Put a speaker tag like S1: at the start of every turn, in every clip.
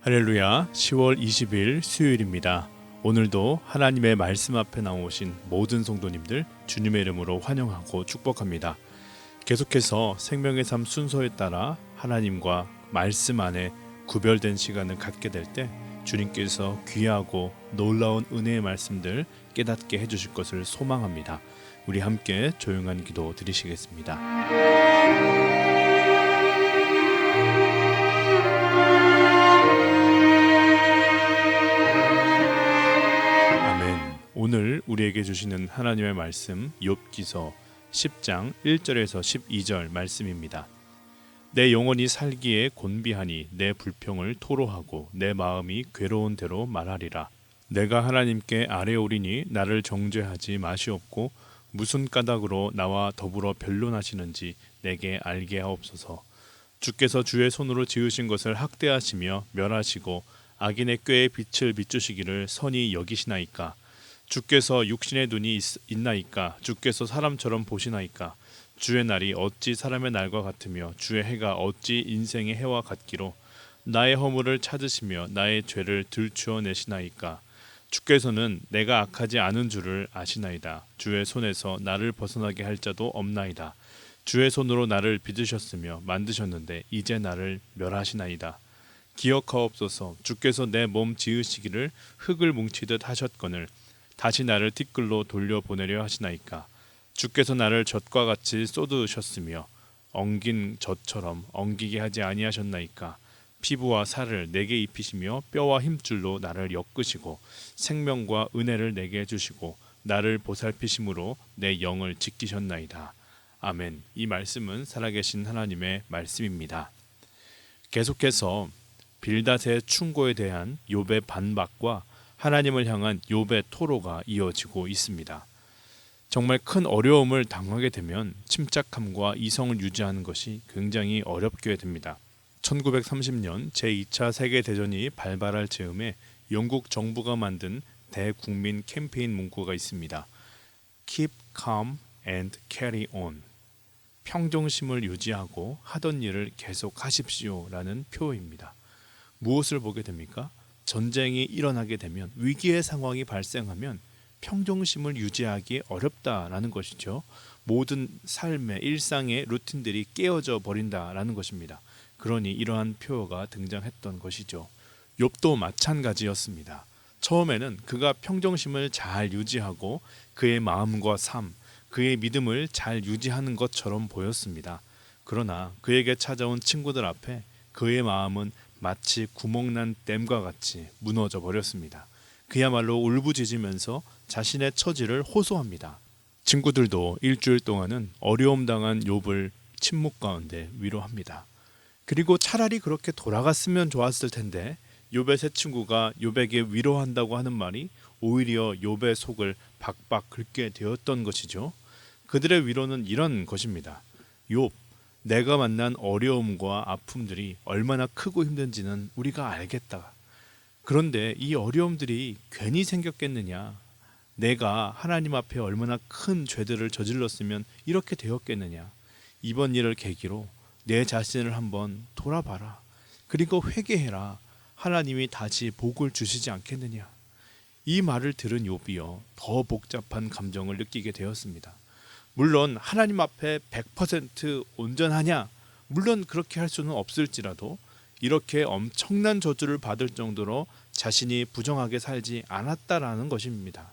S1: 할렐루야, 10월 20일 수요일입니다. 오늘도 하나님의 말씀 앞에 나오신 모든 성도님들 주님의 이름으로 환영하고 축복합니다. 계속해서 생명의 삶 순서에 따라 하나님과 말씀 안에 구별된 시간을 갖게 될 때 주님께서 귀하고 놀라운 은혜의 말씀들 깨닫게 해주실 것을 소망합니다. 우리 함께 조용한 기도 드리시겠습니다. 오늘 우리에게 주시는 하나님의 말씀 욥기서 10장 1절에서 12절 말씀입니다. 내 영혼이 살기에 곤비하니 내 불평을 토로하고 내 마음이 괴로운 대로 말하리라. 내가 하나님께 아뢰오리니 나를 정죄하지 마시옵고 무슨 까닭으로 나와 더불어 변론하시는지 내게 알게 하옵소서. 주께서 주의 손으로 지으신 것을 학대하시며 멸하시고 악인의 꾀에 빛을 비추시기를 선히 여기시나이까. 주께서 육신의 눈이 있나이까. 주께서 사람처럼 보시나이까. 주의 날이 어찌 사람의 날과 같으며 주의 해가 어찌 인생의 해와 같기로. 나의 허물을 찾으시며 나의 죄를 들추어 내시나이까. 주께서는 내가 악하지 않은 줄을 아시나이다. 주의 손에서 나를 벗어나게 할 자도 없나이다. 주의 손으로 나를 빚으셨으며 만드셨는데 이제 나를 멸하시나이다. 기억하옵소서. 주께서 내 몸 지으시기를 흙을 뭉치듯 하셨거늘 다시 나를 티끌로 돌려보내려 하시나이까. 주께서 나를 젖과 같이 쏟으셨으며 엉긴 젖처럼 엉기게 하지 아니하셨나이까. 피부와 살을 내게 입히시며 뼈와 힘줄로 나를 엮으시고 생명과 은혜를 내게 주시고 나를 보살피심으로 내 영을 지키셨나이다. 아멘. 이 말씀은 살아계신 하나님의 말씀입니다. 계속해서 빌닷의 충고에 대한 욥의 반박과 하나님을 향한 욥의 토로가 이어지고 있습니다. 정말 큰 어려움을 당하게 되면 침착함과 이성을 유지하는 것이 굉장히 어렵게 됩니다. 1930년 제2차 세계대전이 발발할 즈음에 영국 정부가 만든 대국민 캠페인 문구가 있습니다. Keep calm and carry on. 평정심을 유지하고 하던 일을 계속하십시오 라는 표어입니다. 무엇을 보게 됩니까? 전쟁이 일어나게 되면 위기의 상황이 발생하면 평정심을 유지하기 어렵다라는 것이죠. 모든 삶의 일상의 루틴들이 깨어져 버린다라는 것입니다. 그러니 이러한 표어가 등장했던 것이죠. 욥도 마찬가지였습니다. 처음에는 그가 평정심을 잘 유지하고 그의 마음과 삶, 그의 믿음을 잘 유지하는 것처럼 보였습니다. 그러나 그에게 찾아온 친구들 앞에 그의 마음은 마치 구멍난 댐과 같이 무너져 버렸습니다. 그야말로 울부짖으면서 자신의 처지를 호소합니다. 친구들도 일주일 동안은 어려움 당한 욥을 침묵 가운데 위로합니다. 그리고 차라리 그렇게 돌아갔으면 좋았을 텐데 욥의 새 친구가 욥에게 위로한다고 하는 말이 오히려 욥의 속을 박박 긁게 되었던 것이죠. 그들의 위로는 이런 것입니다. 욥, 내가 만난 어려움과 아픔들이 얼마나 크고 힘든지는 우리가 알겠다. 그런데 이 어려움들이 괜히 생겼겠느냐? 내가 하나님 앞에 얼마나 큰 죄들을 저질렀으면 이렇게 되었겠느냐? 이번 일을 계기로 내 자신을 한번 돌아봐라. 그리고 회개해라. 하나님이 다시 복을 주시지 않겠느냐? 이 말을 들은 욥이요, 더 복잡한 감정을 느끼게 되었습니다. 물론 하나님 앞에 100% 온전하냐? 물론 그렇게 할 수는 없을지라도 이렇게 엄청난 저주를 받을 정도로 자신이 부정하게 살지 않았다라는 것입니다.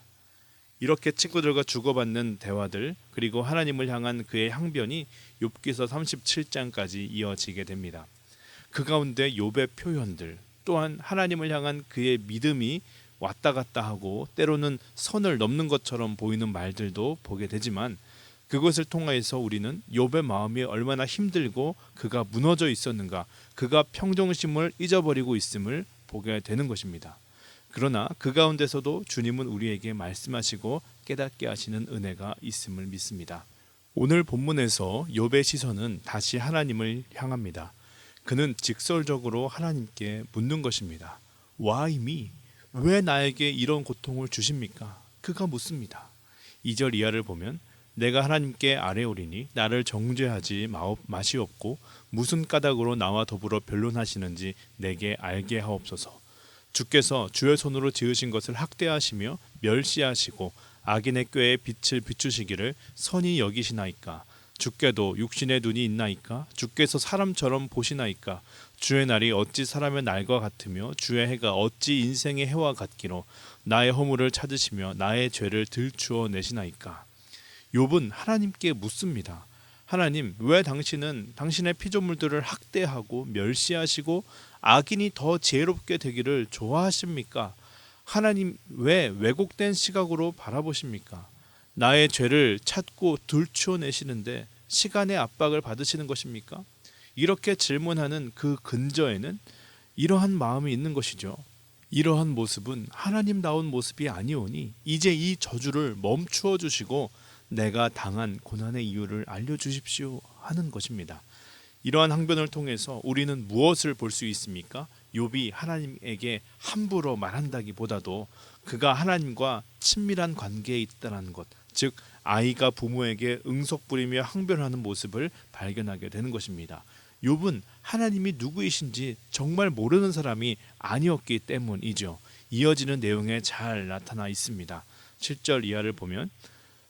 S1: 이렇게 친구들과 주고받는 대화들, 그리고 하나님을 향한 그의 항변이 욥기서 37장까지 이어지게 됩니다. 그 가운데 욥의 표현들, 또한 하나님을 향한 그의 믿음이 왔다 갔다 하고 때로는 선을 넘는 것처럼 보이는 말들도 보게 되지만, 그것을 통하여서 우리는 욥의 마음이 얼마나 힘들고 그가 무너져 있었는가, 그가 평정심을 잊어버리고 있음을 보게 되는 것입니다. 그러나 그 가운데서도 주님은 우리에게 말씀하시고 깨닫게 하시는 은혜가 있음을 믿습니다. 오늘 본문에서 욥의 시선은 다시 하나님을 향합니다. 그는 직설적으로 하나님께 묻는 것입니다. Why me? 왜 나에게 이런 고통을 주십니까? 그가 묻습니다. 2절 이하를 보면 내가 하나님께 아뢰오리니 나를 정죄하지 마시옵고 무슨 까닭으로 나와 더불어 변론하시는지 내게 알게 하옵소서. 주께서 주의 손으로 지으신 것을 학대하시며 멸시하시고 악인의 꾀에 빛을 비추시기를 선히 여기시나이까. 주께도 육신의 눈이 있나이까. 주께서 사람처럼 보시나이까. 주의 날이 어찌 사람의 날과 같으며 주의 해가 어찌 인생의 해와 같기로. 나의 허물을 찾으시며 나의 죄를 들추어 내시나이까. 욥은 하나님께 묻습니다. 하나님, 왜 당신은 당신의 피조물들을 학대하고 멸시하시고 악인이 더 지혜롭게 되기를 좋아하십니까? 하나님, 왜 왜곡된 시각으로 바라보십니까? 나의 죄를 찾고 들추어내시는데 시간의 압박을 받으시는 것입니까? 이렇게 질문하는 그 근저에는 이러한 마음이 있는 것이죠. 이러한 모습은 하나님다운 모습이 아니오니 이제 이 저주를 멈추어 주시고 내가 당한 고난의 이유를 알려주십시오 하는 것입니다. 이러한 항변을 통해서 우리는 무엇을 볼 수 있습니까? 욥이 하나님에게 함부로 말한다기보다도 그가 하나님과 친밀한 관계에 있다는 것, 즉 아이가 부모에게 응석 부리며 항변하는 모습을 발견하게 되는 것입니다. 욥은 하나님이 누구이신지 정말 모르는 사람이 아니었기 때문이죠. 이어지는 내용에 잘 나타나 있습니다. 7절 이하를 보면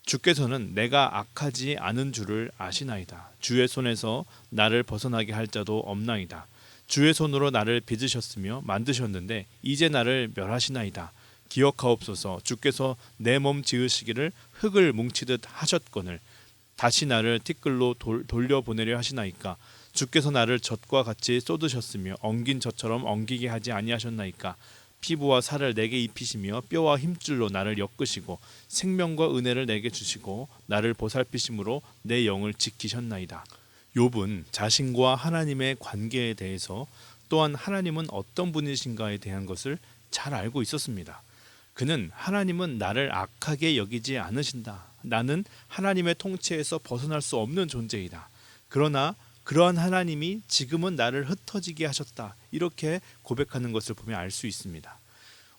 S1: 주께서는 내가 악하지 않은 줄을 아시나이다. 주의 손에서 나를 벗어나게 할 자도 없나이다. 주의 손으로 나를 빚으셨으며 만드셨는데 이제 나를 멸하시나이다. 기억하옵소서. 주께서 내 몸 지으시기를 흙을 뭉치듯 하셨거늘 다시 나를 티끌로 돌려보내려 하시나이까. 주께서 나를 젖과 같이 쏟으셨으며 엉긴 젖처럼 엉기게 하지 아니하셨나이까. 피부와 살을 내게 입히시며 뼈와 힘줄로 나를 엮으시고 생명과 은혜를 내게 주시고 나를 보살피심으로 내 영을 지키셨나이다. 욥은 자신과 하나님의 관계에 대해서 또한 하나님은 어떤 분이신가에 대한 것을 잘 알고 있었습니다. 그는 하나님은 나를 악하게 여기지 않으신다. 나는 하나님의 통치에서 벗어날 수 없는 존재이다. 그러나 그러한 하나님이 지금은 나를 흩어지게 하셨다. 이렇게 고백하는 것을 보면 알 수 있습니다.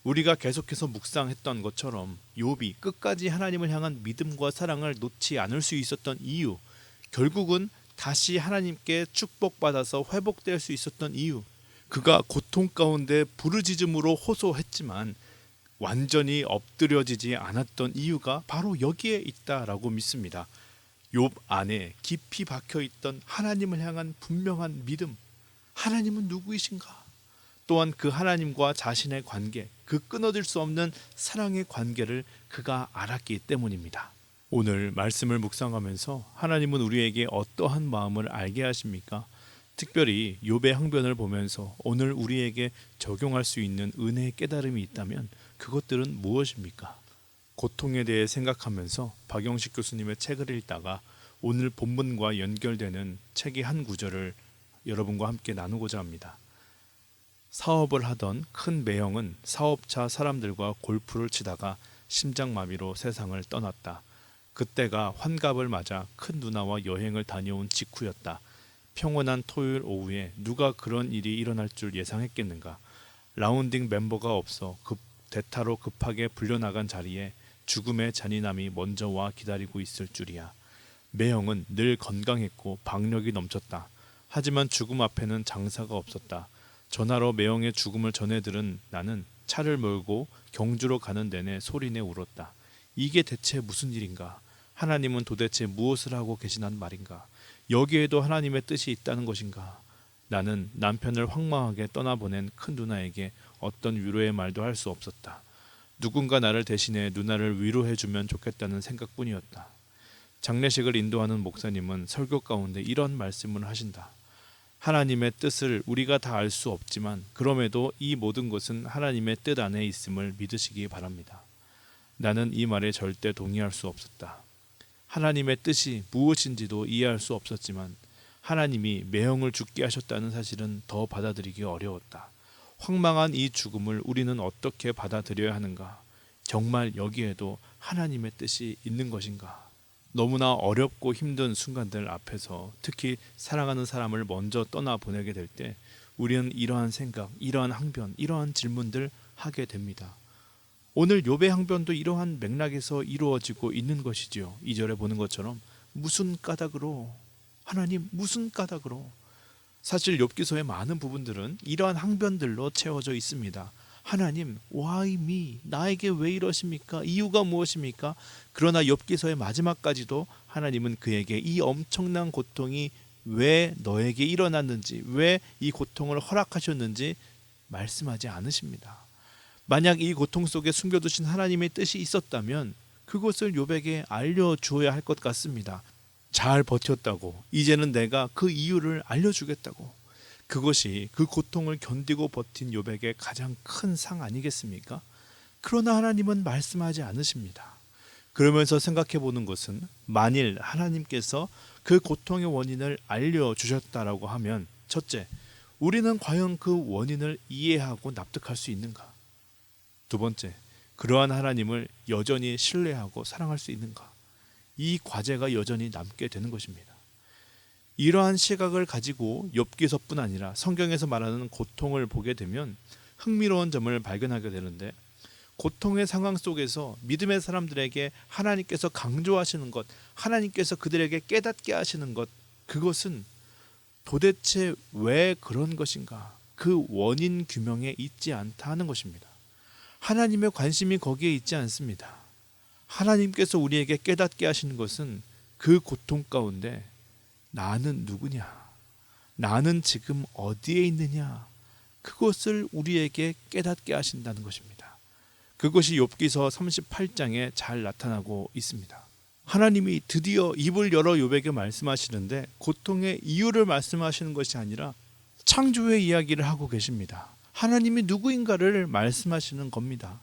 S1: 우리가 계속해서 묵상했던 것처럼 욥이 끝까지 하나님을 향한 믿음과 사랑을 놓지 않을 수 있었던 이유, 결국은 다시 하나님께 축복받아서 회복될 수 있었던 이유, 그가 고통 가운데 부르짖음으로 호소했지만 완전히 엎드려지지 않았던 이유가 바로 여기에 있다라고 믿습니다. 욥 안에 깊이 박혀있던 하나님을 향한 분명한 믿음, 하나님은 누구이신가? 또한 그 하나님과 자신의 관계, 그 끊어질 수 없는 사랑의 관계를 그가 알았기 때문입니다. 오늘 말씀을 묵상하면서 하나님은 우리에게 어떠한 마음을 알게 하십니까? 특별히 욥의 항변을 보면서 오늘 우리에게 적용할 수 있는 은혜의 깨달음이 있다면 그것들은 무엇입니까? 고통에 대해 생각하면서 박영식 교수님의 책을 읽다가 오늘 본문과 연결되는 책의 한 구절을 여러분과 함께 나누고자 합니다. 사업을 하던 큰 매형은 사업차 사람들과 골프를 치다가 심장마비로 세상을 떠났다. 그때가 환갑을 맞아 큰 누나와 여행을 다녀온 직후였다. 평온한 토요일 오후에 누가 그런 일이 일어날 줄 예상했겠는가. 라운딩 멤버가 없어 대타로 급하게 불려나간 자리에 죽음의 잔인함이 먼저 와 기다리고 있을 줄이야. 매형은 늘 건강했고 박력이 넘쳤다. 하지만 죽음 앞에는 장사가 없었다. 전화로 매형의 죽음을 전해들은 나는 차를 몰고 경주로 가는 내내 소리내 울었다. 이게 대체 무슨 일인가? 하나님은 도대체 무엇을 하고 계시단 말인가? 여기에도 하나님의 뜻이 있다는 것인가? 나는 남편을 황망하게 떠나보낸 큰 누나에게 어떤 위로의 말도 할 수 없었다. 누군가 나를 대신해 누나를 위로해주면 좋겠다는 생각뿐이었다. 장례식을 인도하는 목사님은 설교 가운데 이런 말씀을 하신다. 하나님의 뜻을 우리가 다 알 수 없지만 그럼에도 이 모든 것은 하나님의 뜻 안에 있음을 믿으시기 바랍니다. 나는 이 말에 절대 동의할 수 없었다. 하나님의 뜻이 무엇인지도 이해할 수 없었지만 하나님이 매형을 죽게 하셨다는 사실은 더 받아들이기 어려웠다. 황망한 이 죽음을 우리는 어떻게 받아들여야 하는가? 정말 여기에도 하나님의 뜻이 있는 것인가? 너무나 어렵고 힘든 순간들 앞에서 특히 사랑하는 사람을 먼저 떠나보내게 될 때 우리는 이러한 생각, 이러한 항변, 이러한 질문들 하게 됩니다. 오늘 욥의 항변도 이러한 맥락에서 이루어지고 있는 것이지요. 2절에 보는 것처럼 무슨 까닭으로, 하나님 무슨 까닭으로. 사실 욥기서의 많은 부분들은 이러한 항변들로 채워져 있습니다. 하나님, why me? 나에게 왜 이러십니까? 이유가 무엇입니까? 그러나 욥기서의 마지막까지도 하나님은 그에게 이 엄청난 고통이 왜 너에게 일어났는지, 왜 이 고통을 허락하셨는지 말씀하지 않으십니다. 만약 이 고통 속에 숨겨두신 하나님의 뜻이 있었다면 그것을 욥에게 알려주어야 할 것 같습니다. 잘 버텼다고, 이제는 내가 그 이유를 알려주겠다고. 그것이 그 고통을 견디고 버틴 욥에게 가장 큰 상 아니겠습니까? 그러나 하나님은 말씀하지 않으십니다. 그러면서 생각해 보는 것은, 만일 하나님께서 그 고통의 원인을 알려주셨다라고 하면, 첫째, 우리는 과연 그 원인을 이해하고 납득할 수 있는가? 두 번째, 그러한 하나님을 여전히 신뢰하고 사랑할 수 있는가? 이 과제가 여전히 남게 되는 것입니다. 이러한 시각을 가지고 욥기서뿐 아니라 성경에서 말하는 고통을 보게 되면 흥미로운 점을 발견하게 되는데, 고통의 상황 속에서 믿음의 사람들에게 하나님께서 강조하시는 것, 하나님께서 그들에게 깨닫게 하시는 것, 그것은 도대체 왜 그런 것인가? 그 원인 규명에 있지 않다 하는 것입니다. 하나님의 관심이 거기에 있지 않습니다. 하나님께서 우리에게 깨닫게 하시는 것은 그 고통 가운데 나는 누구냐? 나는 지금 어디에 있느냐? 그것을 우리에게 깨닫게 하신다는 것입니다. 그것이 욥기서 38장에 잘 나타나고 있습니다. 하나님이 드디어 입을 열어 욥에게 말씀하시는데 고통의 이유를 말씀하시는 것이 아니라 창조의 이야기를 하고 계십니다. 하나님이 누구인가를 말씀하시는 겁니다.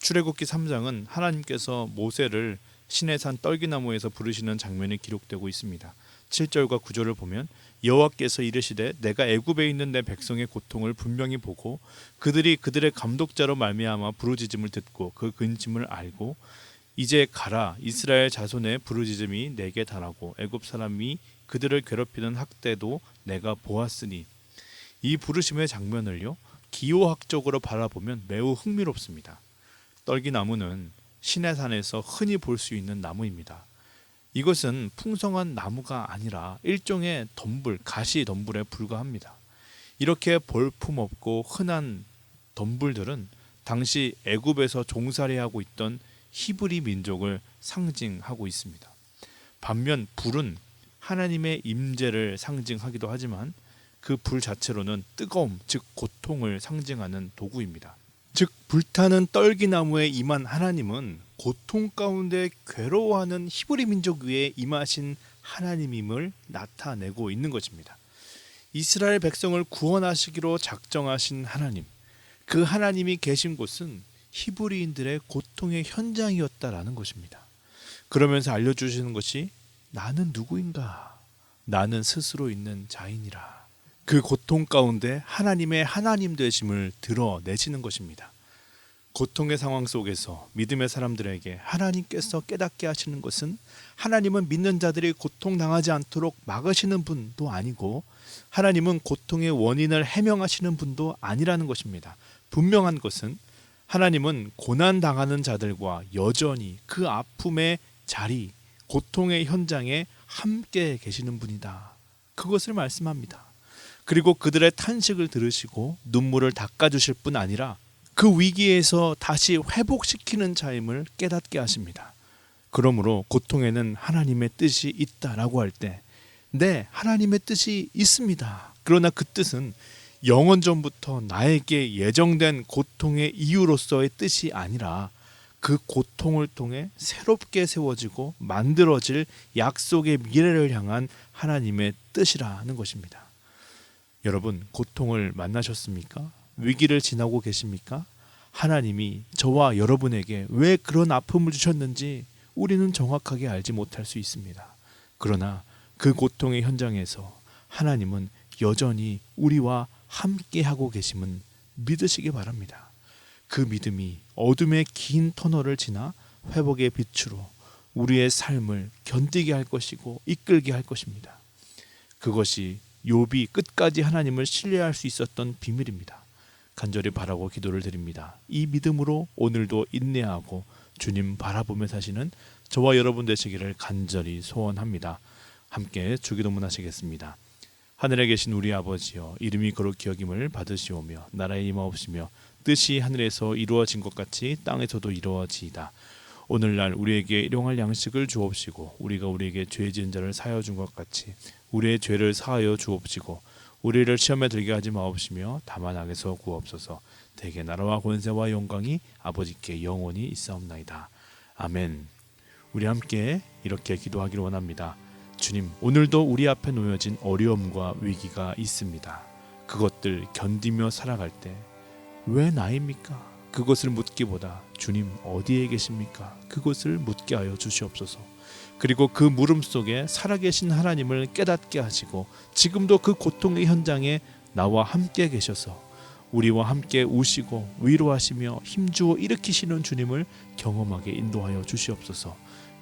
S1: 출애굽기 3장은 하나님께서 모세를 시내산 떨기나무에서 부르시는 장면이 기록되고 있습니다. 7절과 9절을 보면 여호와께서 이르시되 내가 애굽에 있는 내 백성의 고통을 분명히 보고 그들이 그들의 감독자로 말미암아 부르짖음을 듣고 그 근심을 알고 이제 가라. 이스라엘 자손의 부르짖음이 내게 달하고 애굽 사람이 그들을 괴롭히는 학대도 내가 보았으니. 이 부르심의 장면을요, 기호학적으로 바라보면 매우 흥미롭습니다. 떨기나무는 시내산에서 흔히 볼 수 있는 나무입니다. 이것은 풍성한 나무가 아니라 일종의 덤불, 가시 덤불에 불과합니다. 이렇게 볼품없고 흔한 덤불들은 당시 애굽에서 종살이하고 있던 히브리 민족을 상징하고 있습니다. 반면 불은 하나님의 임재를 상징하기도 하지만 그 불 자체로는 뜨거움, 즉 고통을 상징하는 도구입니다. 즉 불타는 떨기나무에 임한 하나님은 고통 가운데 괴로워하는 히브리 민족 위에 임하신 하나님임을 나타내고 있는 것입니다. 이스라엘 백성을 구원하시기로 작정하신 하나님, 그 하나님이 계신 곳은 히브리인들의 고통의 현장이었다라는 것입니다. 그러면서 알려주시는 것이 나는 누구인가? 나는 스스로 있는 자이니라. 그 고통 가운데 하나님의 하나님 되심을 드러내시는 것입니다. 고통의 상황 속에서 믿음의 사람들에게 하나님께서 깨닫게 하시는 것은 하나님은 믿는 자들이 고통당하지 않도록 막으시는 분도 아니고 하나님은 고통의 원인을 해명하시는 분도 아니라는 것입니다. 분명한 것은 하나님은 고난당하는 자들과 여전히 그 아픔의 자리, 고통의 현장에 함께 계시는 분이다. 그것을 말씀합니다. 그리고 그들의 탄식을 들으시고 눈물을 닦아주실 뿐 아니라 그 위기에서 다시 회복시키는 자임을 깨닫게 하십니다. 그러므로 고통에는 하나님의 뜻이 있다라고 할 때, 네, 하나님의 뜻이 있습니다. 그러나 그 뜻은 영원전부터 나에게 예정된 고통의 이유로서의 뜻이 아니라 그 고통을 통해 새롭게 세워지고 만들어질 약속의 미래를 향한 하나님의 뜻이라는 것입니다. 여러분, 고통을 만나셨습니까? 위기를 지나고 계십니까? 하나님이 저와 여러분에게 왜 그런 아픔을 주셨는지 우리는 정확하게 알지 못할 수 있습니다. 그러나 그 고통의 현장에서 하나님은 여전히 우리와 함께하고 계심은 믿으시기 바랍니다. 그 믿음이 어둠의 긴 터널을 지나 회복의 빛으로 우리의 삶을 견디게 할 것이고 이끌게 할 것입니다. 그것이 욥이 끝까지 하나님을 신뢰할 수 있었던 비밀입니다. 간절히 바라고 기도를 드립니다. 이 믿음으로 오늘도 인내하고 주님 바라보며 사시는 저와 여러분 되시기를 간절히 소원합니다. 함께 주기도문 하시겠습니다. 하늘에 계신 우리 아버지여, 이름이 거룩히 여김을 받으시오며 나라의 임하옵시며 뜻이 하늘에서 이루어진 것 같이 땅에서도 이루어지이다. 오늘날 우리에게 일용할 양식을 주옵시고 우리가 우리에게 죄 지은 자를 사하여 준 것 같이 우리의 죄를 사하여 주옵시고 우리를 시험에 들게 하지 마옵시며 다만 악에서 구하옵소서. 대개 나라와 권세와 영광이 아버지께 영원히 있사옵나이다. 아멘. 우리 함께 이렇게 기도하기를 원합니다. 주님, 오늘도 우리 앞에 놓여진 어려움과 위기가 있습니다. 그것들 견디며 살아갈 때 왜 나입니까? 그것을 묻기보다 주님 어디에 계십니까? 그것을 묻게 하여 주시옵소서. 그리고 그 물음 속에 살아계신 하나님을 깨닫게 하시고 지금도 그 고통의 현장에 나와 함께 계셔서 우리와 함께 우시고 위로하시며 힘주어 일으키시는 주님을 경험하게 인도하여 주시옵소서.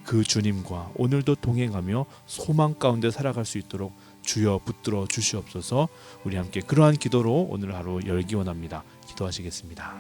S1: 그 주님과 오늘도 동행하며 소망 가운데 살아갈 수 있도록 주여 붙들어 주시옵소서. 우리 함께 그러한 기도로 오늘 하루 열기 원합니다. 기도하시겠습니다.